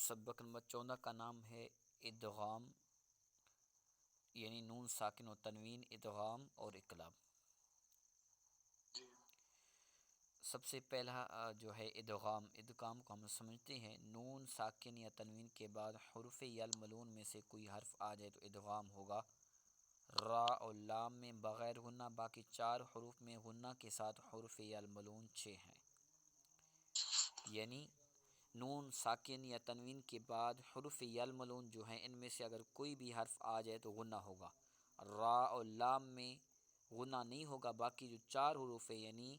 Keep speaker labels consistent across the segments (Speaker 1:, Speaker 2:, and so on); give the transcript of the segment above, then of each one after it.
Speaker 1: سبق نمبر 14 کا نام ہے ادغام، یعنی نون ساکن و تنوین، ادغام اور اقلاب۔ سب سے پہلا جو ہے ادغام کو ہم سمجھتے ہیں نون ساکن یا تنوین کے بعد حروف یا الملون میں سے کوئی حرف آ جائے تو ادغام ہوگا۔ را اور لام میں بغیر غنہ، باقی 4 حروف میں غنہ کے ساتھ حروف یا الملون 6 ہیں، یعنی نون ساکن یا تنوین کے بعد حروف یا الملون جو ہیں ان میں سے اگر کوئی بھی حرف آ جائے تو غنہ ہوگا۔ را اور لام میں غنہ نہیں ہوگا، باقی جو 4 حروف ہیں یعنی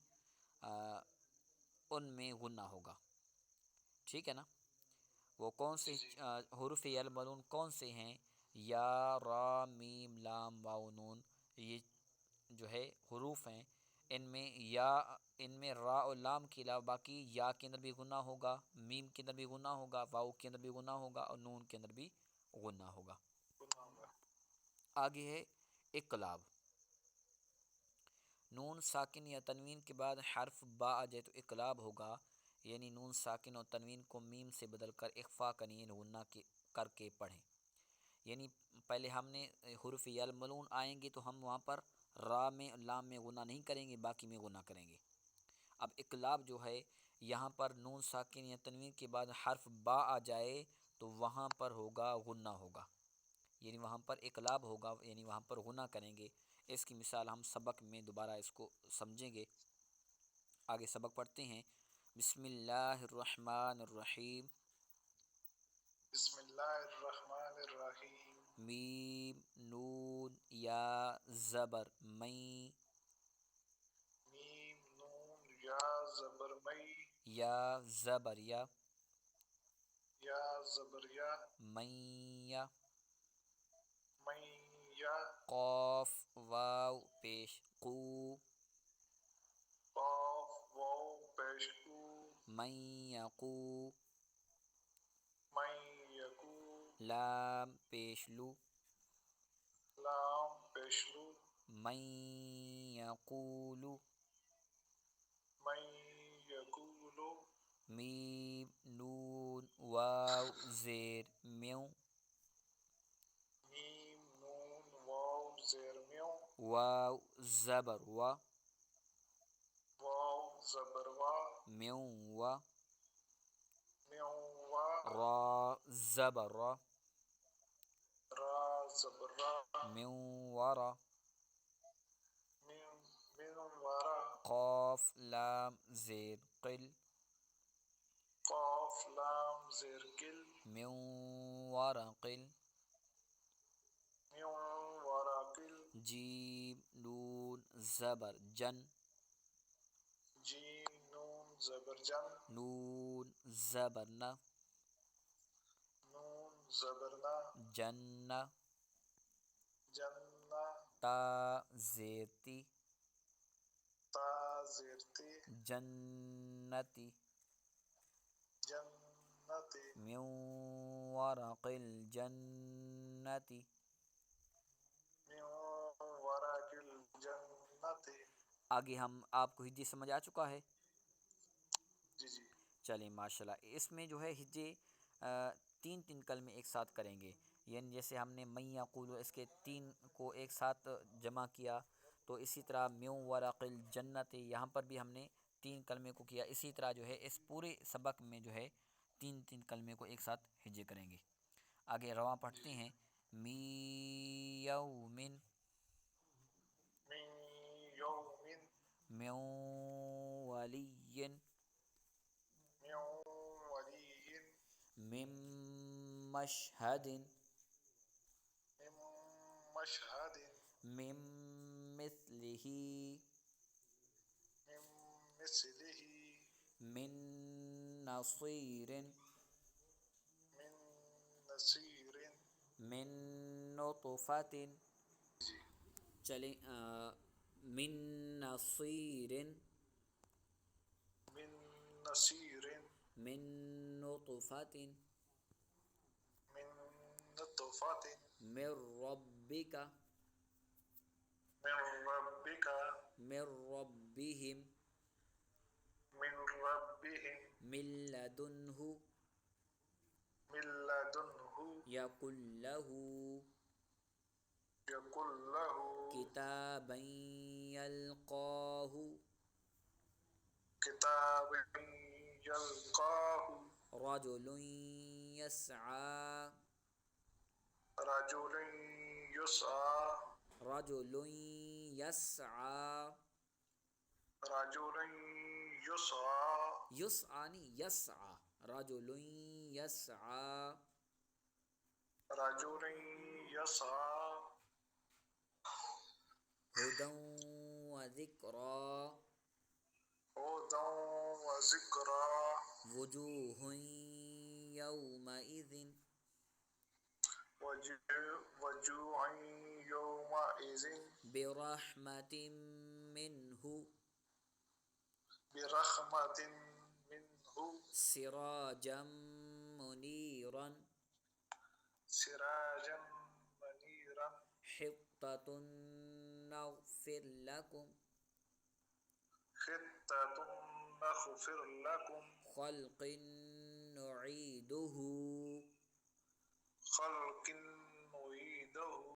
Speaker 1: ان میں غنہ ہوگا، ٹھیک ہے نا۔ وہ کون سے حروف یا الملون کون سے ہیں؟ یا، را، میم، لام، واو، نون، یہ جو ہے حروف ہیں، ان میں را اور لام کے علاوہ باقی یا کے اندر بھی غنہ ہوگا، میم کے اندر بھی غنہ ہوگا، واو کے اندر بھی غنہ ہوگا اور نون کے اندر بھی غنہ ہوگا۔ آگے ہے اقلاب۔ نون ساکن یا تنوین کے بعد حرف با آ جائے تو اقلاب ہوگا، یعنی نون ساکن اور تنوین کو میم سے بدل کر اخفا کنین غنہ کر کے پڑھیں، یعنی پہلے ہم نے حروف یا الملون آئیں گے تو ہم وہاں پر را میں لام میں غنہ نہیں کریں گے، باقی میں غنہ کریں گے۔ اب اقلاب جو ہے یہاں پر نون ساکن یا تنوین کے بعد حرف با آ جائے تو وہاں پر ہوگا غنہ ہوگا، یعنی وہاں پر اقلاب ہوگا، یعنی وہاں پر غنہ کریں گے۔ اس کی مثال ہم سبق میں دوبارہ اس کو سمجھیں گے۔ آگے سبق پڑھتے ہیں۔ بسم اللہ الرحمن الرحیم۔
Speaker 2: بسم اللہ الرحمن الرحیم۔
Speaker 1: میم، نون، یا زبر مئی،
Speaker 2: میم، نون، یا زبر مئی،
Speaker 1: یا زبر یا،
Speaker 2: یا زبر یا،
Speaker 1: میہ،
Speaker 2: میہ،
Speaker 1: قاف واو پیش قو،
Speaker 2: قاف واو پیش قو،
Speaker 1: من یقو،
Speaker 2: من یقو،
Speaker 1: لام پیش لو،
Speaker 2: لام پیش لو،
Speaker 1: من یقول،
Speaker 2: من یقول،
Speaker 1: میم، نون، واو زیر میو،
Speaker 2: میم، نون، واو زیر میو،
Speaker 1: واو زبر و،
Speaker 2: واو زبر وا،
Speaker 1: میو و،
Speaker 2: میو وا،
Speaker 1: را زبر را،
Speaker 2: را زبر را،
Speaker 1: میو ورا،
Speaker 2: من ورا،
Speaker 1: قاف لام زیر قل،
Speaker 2: قاف لام زیر قل،
Speaker 1: میو ورقل،
Speaker 2: من ورا قل،
Speaker 1: جیم، نون زبر جن،
Speaker 2: جیم، نون زبر جن،
Speaker 1: نون زبر ن،
Speaker 2: نون زبر نا،
Speaker 1: جن،
Speaker 2: جنہ،
Speaker 1: تا زیر تی،
Speaker 2: تا زیر تی،
Speaker 1: جنتی،
Speaker 2: جنتی،
Speaker 1: من ورق الجنتی۔
Speaker 2: من ورق الجنتی۔
Speaker 1: آگے آپ کو ہجے سمجھ آ چکا ہے؟
Speaker 2: جی جی،
Speaker 1: چلیں ماشاءاللہ۔ اس میں جو ہے ہجے 3 کلمے ایک ساتھ کریں گے، یعنی جیسے ہم نے من یقول اس کے 3 کو ایک ساتھ جمع کیا، تو اسی طرح من ورق الجنت یہاں پر بھی ہم نے 3 کلمے کو کیا، اسی طرح جو ہے اس پورے سبق میں جو ہے 3 کلمے کو ایک ساتھ ہجے کریں گے۔ آگے رواں پڑھتے ہیں۔ می یومن،
Speaker 2: من یوم،
Speaker 1: من ولی،
Speaker 2: من ولی،
Speaker 1: من مشہد،
Speaker 2: من مشہد،
Speaker 1: من مثلہ،
Speaker 2: من مثلہ،
Speaker 1: من نصیر،
Speaker 2: من نصیر۔
Speaker 1: من نطفۃ،
Speaker 2: جی،
Speaker 1: چلیں من نصیر،
Speaker 2: من نصیر،
Speaker 1: من نطفۃ،
Speaker 2: من نطفۃ،
Speaker 1: من ربک،
Speaker 2: من ربک،
Speaker 1: من ربہم،
Speaker 2: من ربہم،
Speaker 1: من لدنہ،
Speaker 2: من
Speaker 1: یقل لہ
Speaker 2: يقل له
Speaker 1: کتابا یلقاہ
Speaker 2: كتاب يلقاه
Speaker 1: رجل یسعی
Speaker 2: رجل يسعى
Speaker 1: رجل یسعی
Speaker 2: رجل يسعى
Speaker 1: یسعی نہیں یسعی رجل یسعی
Speaker 2: رجل يسعى
Speaker 1: ہدی وذکری
Speaker 2: هدى وذكرى
Speaker 1: وجوہ یومئذ
Speaker 2: وجوه يومئذ
Speaker 1: برحمت منہ
Speaker 2: برحمة منه
Speaker 1: سراجا منیرا
Speaker 2: سراجا منيرا
Speaker 1: حطۃ نغفر لکم
Speaker 2: خطة نغفر لكم
Speaker 1: خلق نعیدہ
Speaker 2: خلق